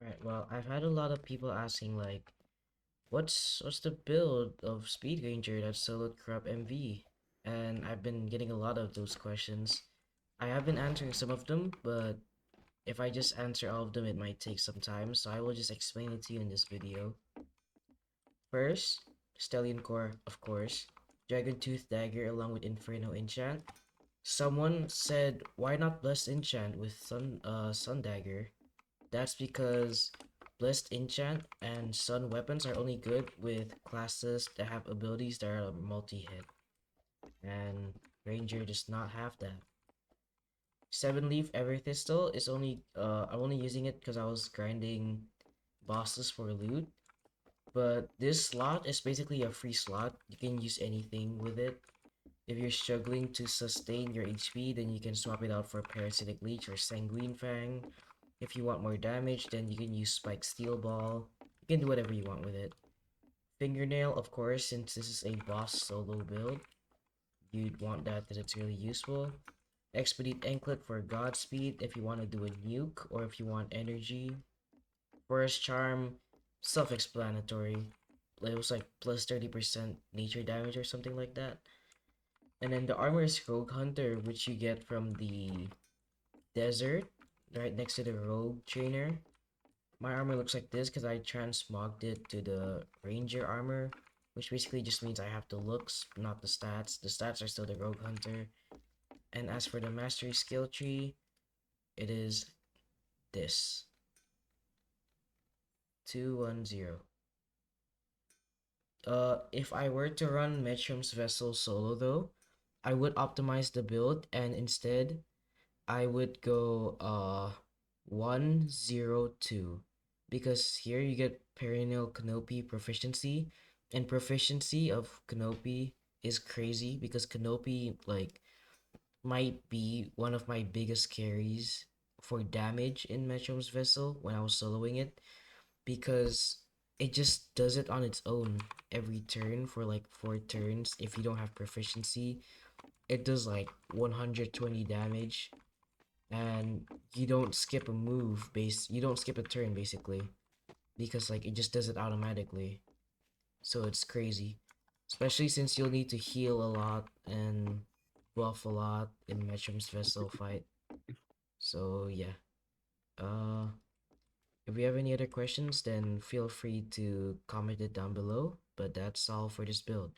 Right, well, I've had a lot of people asking like, what's the build of Speed Ranger that soloed Corrupt MV? And I've been getting a lot of those questions. I have been answering some of them, but if I just answer all of them, it might take some time, so I will just explain it to you in this video. First, Stellion Core, of course, Dragon Tooth Dagger along with Inferno Enchant. Someone said, why not Blessed Enchant with Sun Dagger? That's because Blessed Enchant and Sun weapons are only good with classes that have abilities that are multi-hit, and Ranger does not have that. Seven Leaf Everthistle is only I'm only using it because I was grinding bosses for loot. But this slot is basically a free slot. You can use anything with it. If you're struggling to sustain your HP, then you can swap it out for Parasitic Leech or Sanguine Fang. If you want more damage, then you can use Spike Steel Ball. You can do whatever you want with it. Fingernail, of course, since this is a boss solo build, you'd want that because it's really useful. Expedite Anklet for Godspeed if you want to do a nuke or if you want energy. Forest Charm, self-explanatory. It was like plus 30% nature damage or something like that. And then the armor is Rogue Hunter, which you get from the desert, right next to the Rogue Trainer. My armor looks like this because I transmogged it to the Ranger armor, which basically just means I have the looks, not the stats. The stats are still the Rogue Hunter. And as for the Mastery skill tree, it is this. 210. If I were to run Metrum's Vessel solo though, I would optimize the build and instead I would go 102 because here you get perennial Canopy proficiency, and proficiency of Canopy is crazy because Canopy like might be one of my biggest carries for damage in Metrum's Vessel when I was soloing it, because it just does it on its own every turn for like 4 turns. If you don't have proficiency, it does like 120 damage, and you don't skip a turn basically, because like it just does it automatically. So it's crazy, especially since you'll need to heal a lot and buff a lot in Metrum's Vessel fight. So yeah, uh if you have any other questions, then feel free to comment it down below. But that's all for this build.